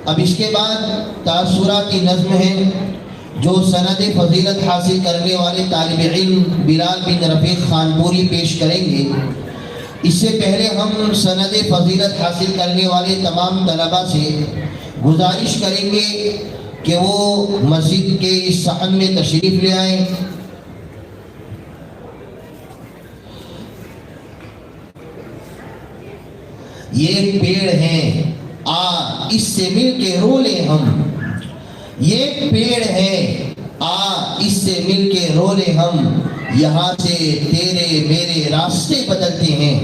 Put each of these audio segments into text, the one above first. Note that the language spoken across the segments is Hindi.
अब इसके बाद तासुरा की नज़्म है जो सनद फजीलत हासिल करने वाले तालिब इल्म बिलाल बिन रफ़ीक खानपुरी पेश करेंगे। इससे पहले हम सनद फजीलत हासिल करने वाले तमाम तलबा से गुजारिश करेंगे कि वो मस्जिद के इस सहन में तशरीफ़ ले आएँ। ये एक पेड़ है, आ इससे मिल के रो ले हम। ये पेड़ है, आ इससे मिल के रो ले हम। यहाँ से तेरे मेरे रास्ते बदलते हैं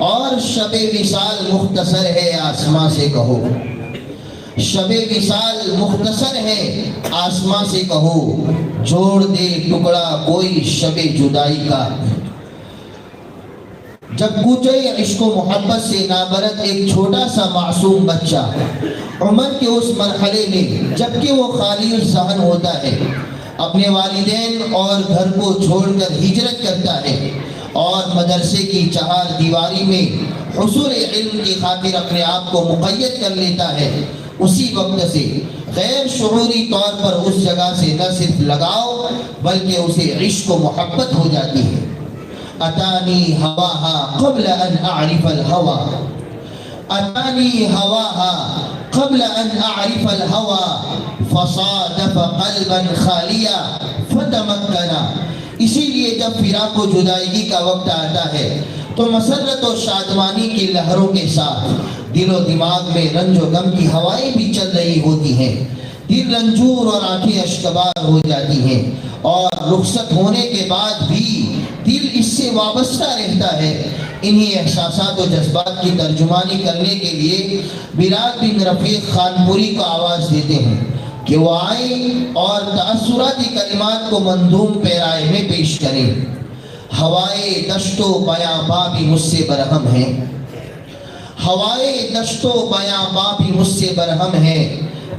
और शबे विसाल मुख्तसर है आसमां से कहो। शबे विसाल मुख्तसर है आसमां से कहो, जोड़ दे टुकड़ा कोई शबे जुदाई का। जब कूचे इश्क मोहब्बत से नाबरत एक छोटा सा मासूम बच्चा उम्र के उस मरहले में जबकि वो खाली ज़हन होता है, अपने वालिदैन और घर को छोड़कर हिजरत करता है और मदरसे की चार दीवारी में हुसूल इल्म की खातिर अपने आप को मुक़य्यद कर लेता है, उसी वक्त से गैर शुऊरी तौर पर उस जगह से न सिर्फ लगाओ बल्कि उसे इश्क मोहब्बत हो जाती है। अतानी हवाहा क़ब्ल अन अअरिफ़ल हवा, अतानी हवाहा क़ब्ल अन अअरिफ़ल हवा, फ़सादफ़ क़ल्बन ख़ालिया फ़तमक्कना। इसीलिए जब फिराक़ व जुदाई का वक्त आता है तो मसरत और शादमानी की लहरों के साथ दिलो दिमाग में रंजो गम की हवाएं भी चल रही होती हैं। दिल रंजूर और आंखें अश्कबार हो जाती हैं और रुखसत होने के बाद भी दिल इससे वाबस्ता रहता है। इन्हीं एहसासात और जज्बात की तर्जुमानी करने के लिए बिलाल बिन रफ़ीक खानपुरी को आवाज़ देते हैं कि वो आए और तासुराती कलिमात को मंधूम पैराए में पेश करें। हवाए दश्तो बयाबा भी मुझसे बरहम है, हवाए दश्तो बयाबा भी मुझसे बरहम है।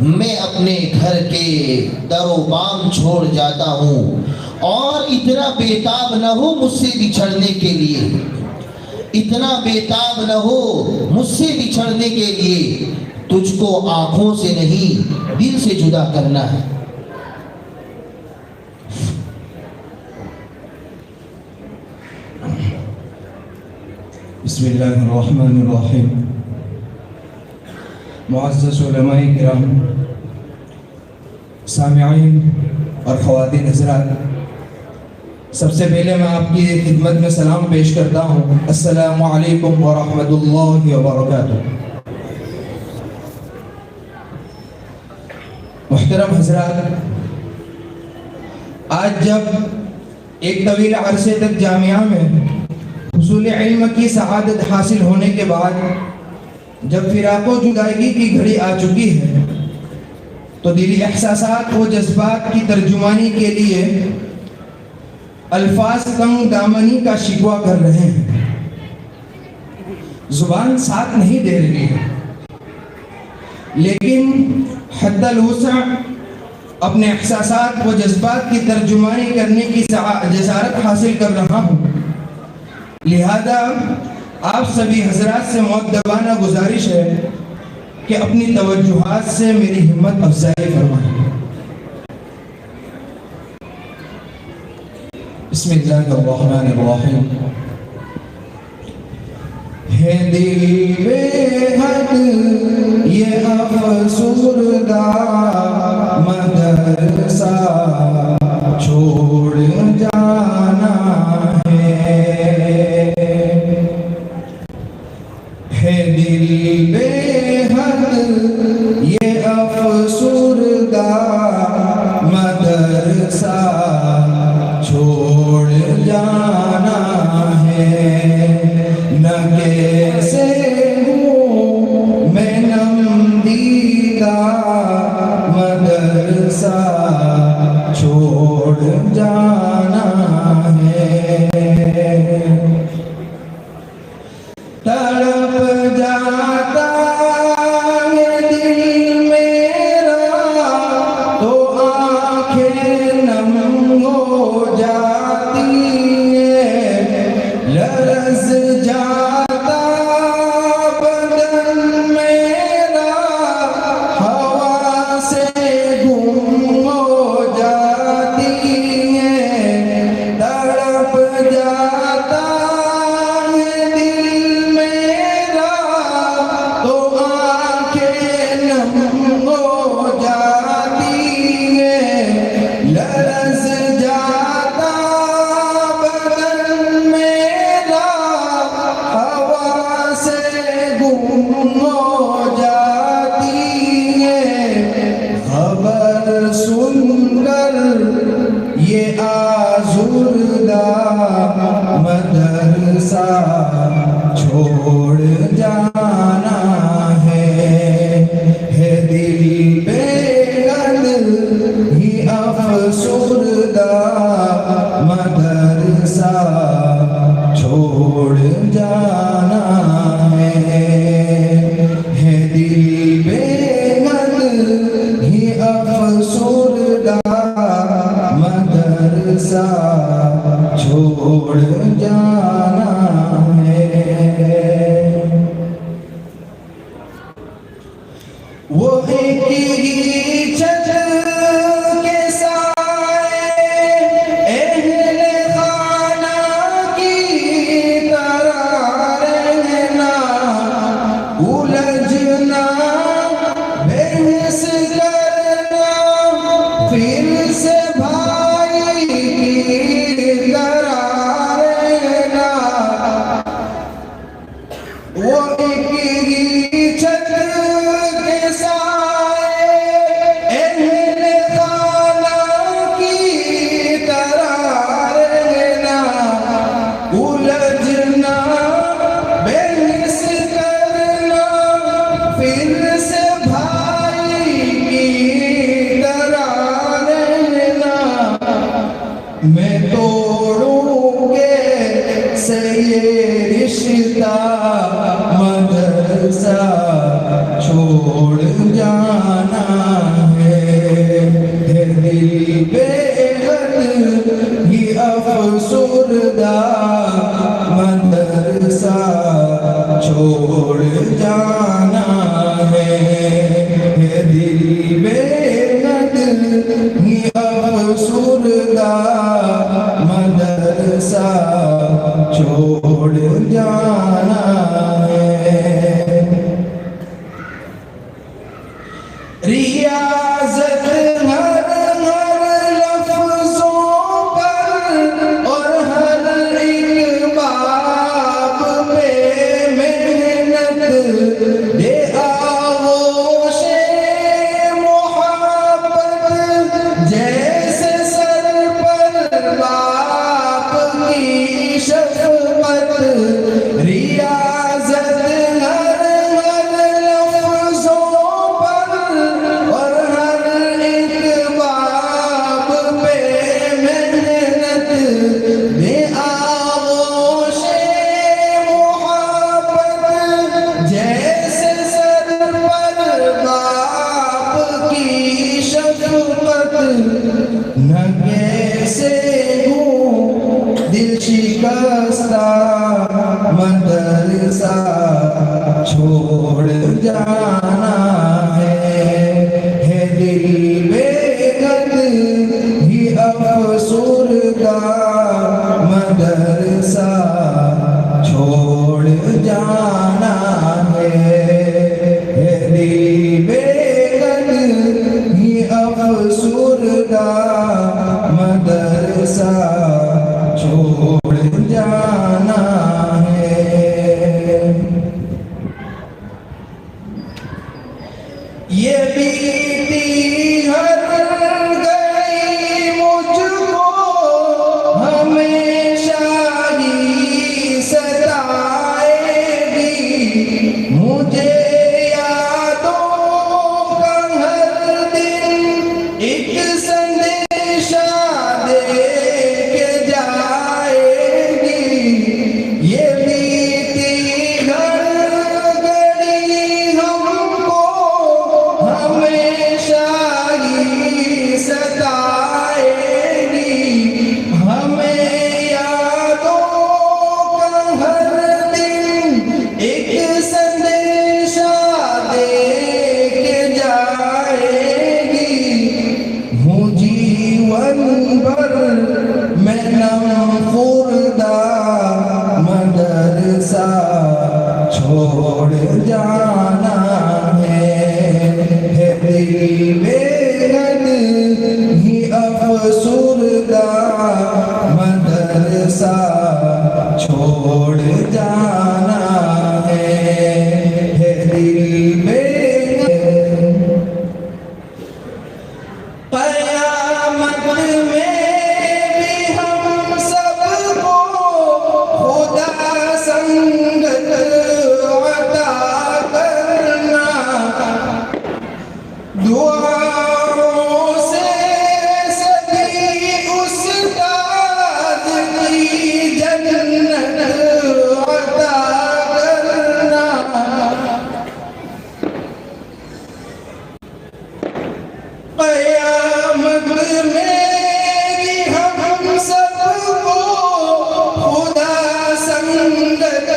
मैं अपने घर के दरो बाम छोड़ जाता हूँ और इतना बेताब न हो मुझसे बिछड़ने के लिए, इतना बेताब न हो मुझसे बिछड़ने के लिए। तुझको आंखों से नहीं दिल से जुदा करना है। बिस्मिल्लाहिर्रहमानिर्रहीम। मुअज़्ज़ज़ उलमाए किराम, सामिईन और ख़वातीन हज़रात, सबसे पहले मैं आपकी खिदमत में सलाम पेश करता हूँ। अस्सलामु अलैकुम व रहमतुल्लाहि व बरकातुहू। मुहतरम हज़रात, आज जब एक तवील अरसे तक जामिया में हुसूल इल्म की सआदत हासिल होने के बाद जब फिराक़ो जुदाई की घड़ी आ चुकी है तो दिली एहसासात व जज्बात की तर्जुमानी के लिए अल्फाज तंग दामनी का शिकवा कर रहे हैं। जुबान साथ नहीं दे रही है, लेकिन हद्दल वुसा अपने एहसासात व जज्बात की तर्जुमानी करने की जसारत हासिल कर रहा हूँ। लिहाजा आप सभी हजरात से मुअद्दबाना गुजारिश है कि अपनी तवज्जुहात से मेरी हिम्मत अफजाई फरमाएं। बिस्मिल्लाहिर्रहमानिर्रहीम। है दिल बेहद ये अफसुरदा मदरसा छोड़ जाना है दिल बेहद ये अफसुरदा मदरसा छोड़ जाना है। न कैसे हूँ मैं नमदीदा मदरसा छोड़ जाना है। तड़प जाता है दिल मेरा तो आंखें नम हो जाती है। लरज़ जाता बदन मेरा वो एक ही छत के साए अहले खाना की तरह रहना, उलझना बहस करना फिर से भाई की तरह रहना। वो एक ही छत के साए अहले खाना की तरह रहना, उलझना बहस करना फिर से भाई की तरह रहना। मैं तोड़ूंगे से ये रिश्ता, मदरसा छोड़ जाना है दिल बेहद ही अफसुरदा, मदरसा छोड़ जाना है दिल बेहद ही अफसुरदा, मदरसा छोड़ जाना है। रियाजत हर हर लफ्जों पर और हर एक बाब पे मेहनत दे आगोशे मोहब्बत, जैसे सर पर बाप की शफ़क़त। रियाजत हर हर लफ्जों पर और हर एक बाब पे मेहनत दे आगोशे मोहब्बत, जैसे सर पर बाप की शफ़क़त। न कैसे हूँ दिल शिकस्ता, मदरसा छोड़ जाना है दिल बेगत ही अफसुरदा, मदरसा छोड़ जाना है दिल बेगत ही अफसुरदा, मदरसा छोड़ जाना है। ये बीती हर घड़ी मुझको हमेशा ही सताएगी, मुझे यादों का हर दिन एक संदेशा दे के जाएगी। ये बीती हर घड़ी हमको हमेशा ही सताएगी, हमें यादों का हर दिन एक संदेशा दे के जाएगी। हूँ जीवन भर मैं नमखुरदा, मदरसा छोड़ जाना है दिल बेहद ही अफसुरदा, मदरसा छोड़ जाना है दिल बेहद। क़यामत में भी हम सबको खुदा संगत अता करना, दुआओं से सभी उस्ताद की जन्नत अता करना। क़यामत में भी हम सबको खुदा संगत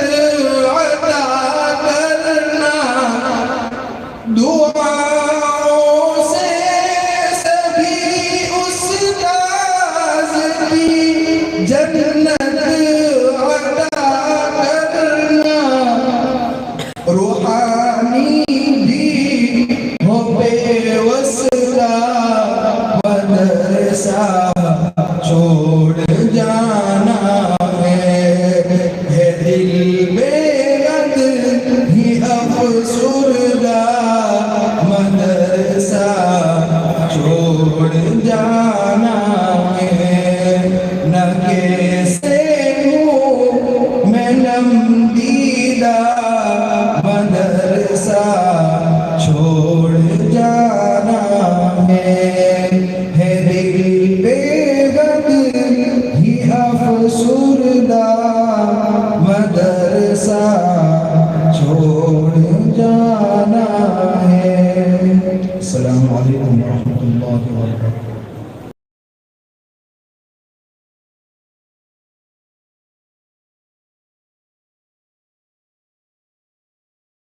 अता करना, दुआओं से सभी उस्ताद की जन्नत अता करना, रूहानी भी हो बेवस्ता मदरसा छोड़ जाना है दिल बेगत ही अफसुरदा मदरसा छोड़ जाना है, न कैसे हूँ मैं नमदीदा मदरसा छोड़ जाना है दिल बेगत ही अफसुरदा मदरसा छोड़ जाना है। अस्सलामु अलैकुम व रहमतुल्लाहि व बरकातुहू।